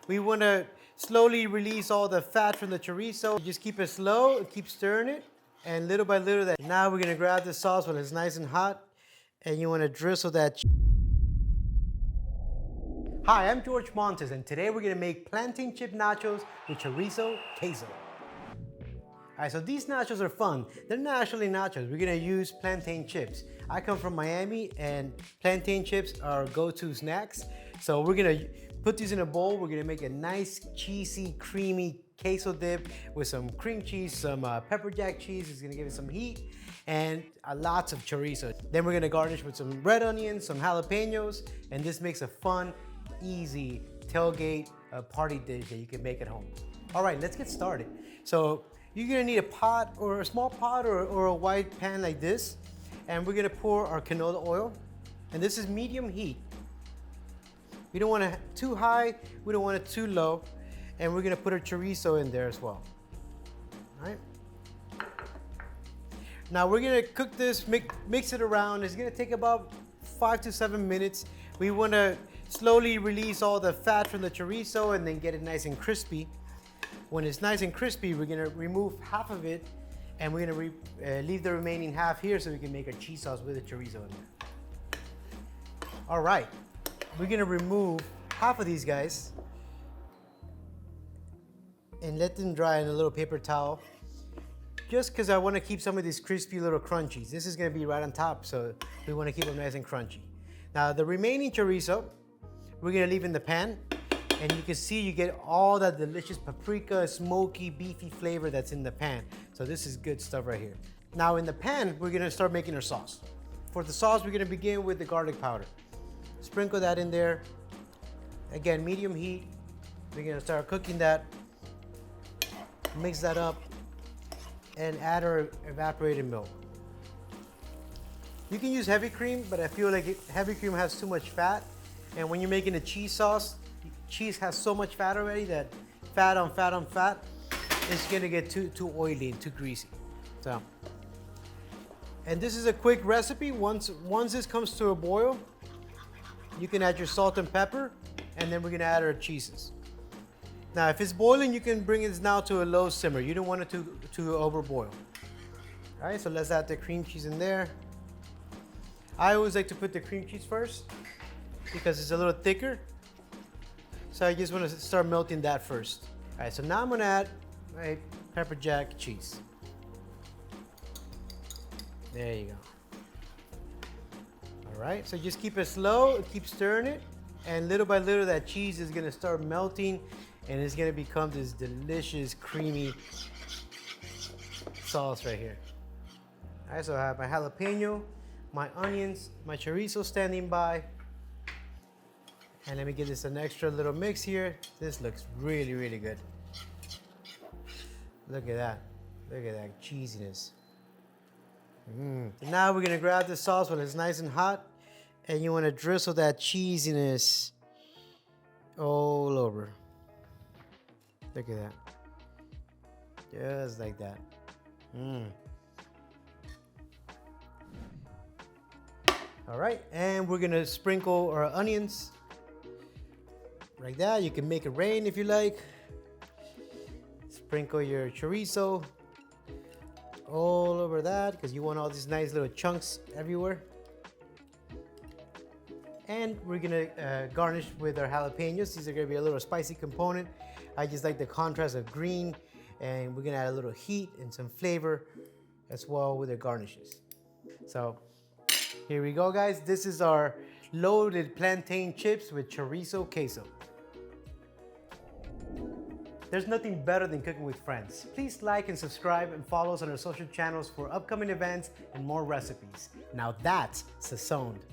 We want to slowly release all the fat from the chorizo. Just keep it slow, keep stirring it, and little by little that. Now we're gonna grab the sauce when it's nice and hot, and you want to drizzle that. Hi, I'm George Montes, and today we're gonna make plantain chip nachos with chorizo queso. All right, so these nachos are fun. They're not actually nachos. We're gonna use plantain chips. I come from Miami, and plantain chips are go-to snacks. So we're gonna put these in a bowl. We're gonna make a nice, cheesy, creamy queso dip with some cream cheese, some pepper jack cheese. It's gonna give it some heat, and lots of chorizo. Then we're gonna garnish with some red onions, some jalapenos, and this makes a fun, easy tailgate party dish that you can make at home. All right, let's get started. So you're gonna need a pot or a small pot or a wide pan like this, and we're gonna pour our canola oil, and this is medium heat. We don't want it too high, we don't want it too low, and we're gonna put our chorizo in there as well. All right. Now we're gonna cook this, mix it around. It's gonna take about 5 to 7 minutes. We wanna slowly release all the fat from the chorizo and then get it nice and crispy. When it's nice and crispy, we're gonna remove half of it, and we're gonna leave the remaining half here so we can make our cheese sauce with the chorizo in there. All right, we're gonna remove half of these guys and let them dry in a little paper towel, just because I wanna keep some of these crispy little crunchies. This is gonna be right on top, so we wanna keep them nice and crunchy. Now, the remaining chorizo, we're gonna leave in the pan, and you can see you get all that delicious paprika, smoky, beefy flavor that's in the pan. So this is good stuff right here. Now in the pan, we're gonna start making our sauce. For the sauce, we're gonna begin with the garlic powder. Sprinkle that in there. Again, medium heat. We're gonna start cooking that. Mix that up and add our evaporated milk. You can use heavy cream, but I feel like heavy cream has too much fat. And when you're making a cheese sauce, cheese has so much fat already that fat on fat on fat, it's gonna get too oily and too greasy. So, and this is a quick recipe. Once this comes to a boil, you can add your salt and pepper, and then we're gonna add our cheeses. Now, if it's boiling, you can bring it now to a low simmer. You don't want it to overboil. All right, so let's add the cream cheese in there. I always like to put the cream cheese first because it's a little thicker. So I just want to start melting that first. All right, so now I'm gonna add my pepper jack cheese. There you go. All right, so just keep it slow, keep stirring it, and little by little that cheese is gonna start melting, and it's gonna become this delicious, creamy sauce right here. All right, so I have my jalapeno, my onions, my chorizo standing by. And let me give this an extra little mix here. This looks really, really good. Look at that. Look at that cheesiness. Now we're gonna grab the sauce when it's nice and hot, and you wanna drizzle that cheesiness all over. Look at that. Just like that. All right, and we're gonna sprinkle our onions. Like that. You can make it rain if you like. Sprinkle your chorizo all over that because you want all these nice little chunks everywhere. And we're gonna garnish with our jalapenos. These are gonna be a little spicy component. I just like the contrast of green, and we're gonna add a little heat and some flavor as well with our garnishes. So here we go, guys. This is our loaded plantain chips with chorizo queso. There's nothing better than cooking with friends. Please like and subscribe and follow us on our social channels for upcoming events and more recipes. Now that's sazoned.